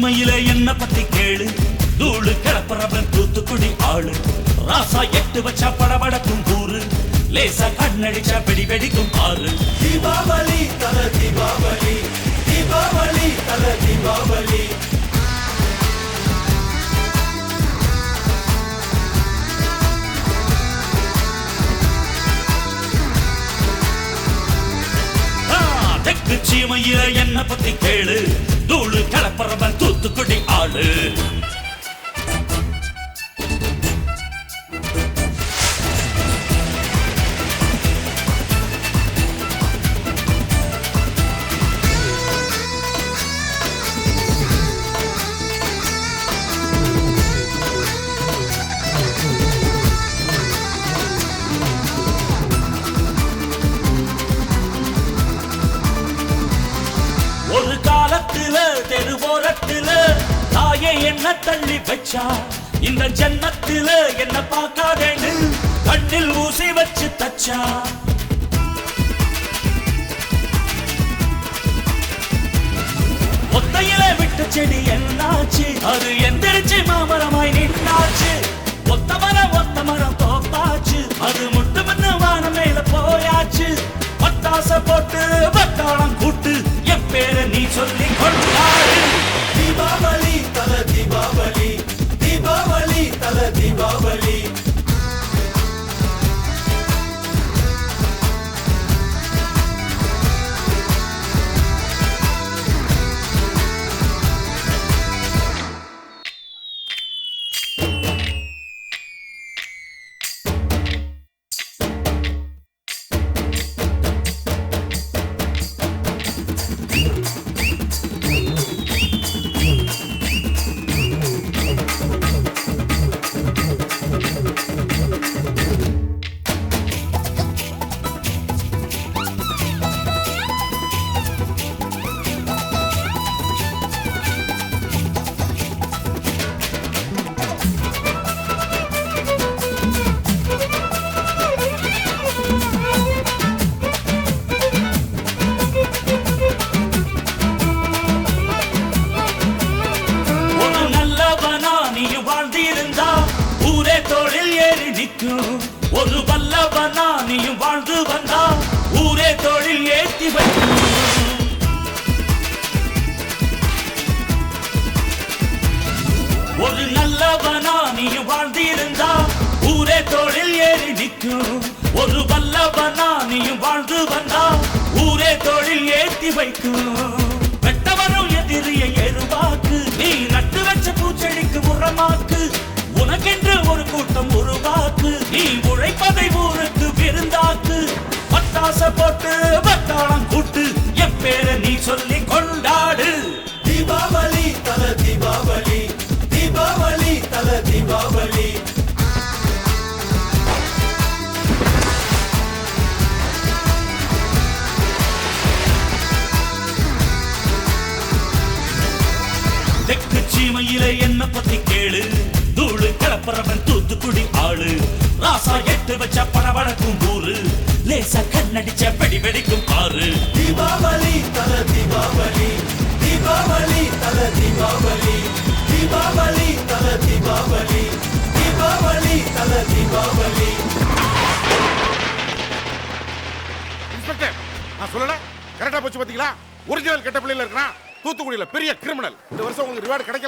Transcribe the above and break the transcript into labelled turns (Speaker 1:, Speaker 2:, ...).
Speaker 1: சீமையில என்ன பத்தி கேளு, தூளு கிளப்புறவன் தூத்துக்குடி ஆளு. ராசா எட்டு வச்சா படபடக்கும் கூறு, லேசா கண்ணடிச்சா வெடி வெடிக்கும் ஆறு.
Speaker 2: தீபாவளி தல தீபாவளி, தீபாவளி தல தீபாவளி.
Speaker 1: தெற்கு சீமையில என்ன பத்தி கேளு, தூளு கிளப்புறவன் தூத்துக்குடி ஆளு. ஒரு காலத்துல தெருவோரத்துல தாயே என்ன தள்ளி வச்சா, இந்த ஜன்னத்துல என்ன பார்க்காதேன்னு கண்ணில் ஊசி வச்சு தச்சா. ஒத்தையில விட்ட செடி என்னாச்சு, அது எந்திரிச்சு மாமரமாய் நின்னாச்சு. ஒத்த மரம் தோப்பாச்சு, அது முட்டு மண்ணு வானம் மேல போயாச்சு. பட்டாச போட்டு பட்டாளம் கூட்டு, என் பேரை நீ சொல்லி கொண்டாடு.
Speaker 2: தீபாவளி தல தீபாவளி, தீபாவளி தல தீபாவளி.
Speaker 1: ஒரு வல்லவனா நீயும் வாழ்ந்து வந்தா, ஊரே தொழில் ஏத்தி வைக்கும். ஒரு நல்லவனா நீயும் வாழ்ந்திருந்தா, ஊரே தொழில் ஏறி நிற்கும். ஒரு வல்லவனா நீயும் வாழ்ந்து வந்தா, ஊரே தொழில் ஏத்தி வைக்கும். வெட்டவரும் எதிரியை எருவாக்கு, நீ நட்டு வச்ச பூச்செடிக்கு உரமாக்கு. உனக்கென்று ஒரு கூட்டம் உருவாக்கு, நீ உழைப்பதை ஊருக்கு விருந்தாக்கு. பட்டாச போட்டு பட்டாளம் கூட்டு, என் பேரை நீ சொல்லி கொண்டாடு.
Speaker 2: தீபாவளி தல தீபாவளி, தீபாவளி தல தீபாவளி.
Speaker 1: தெற்கு சீமையில என்ன பத்தி கேளு, தூளு கிளப்புறவன் தூத்துக்குடி ஆளு. ராசா எட்டு வச்ச படபடக்கும் ஊரு, லேசா கண்ணடிச்ச வெடி வெடிக்கும் ஆறு.
Speaker 2: தீபாவளி தல தீபாவளி, தீபாவளி தல தீபாவளி, தீபாவளி தல தீபாவளி, தீபாவளி தல தீபாவளி.
Speaker 3: இன்ஸ்பெக்டர், நான் சொல்லல கரெக்டா போச்சு பாத்தீங்களா? ஒரிஜினல் கெட்ட பிள்ளைல இருக்கான், தூத்துக்குடியில பெரிய கிரிமினல். இந்த வருஷம் உங்களுக்கு ரிவார்டு கிடைக்கல.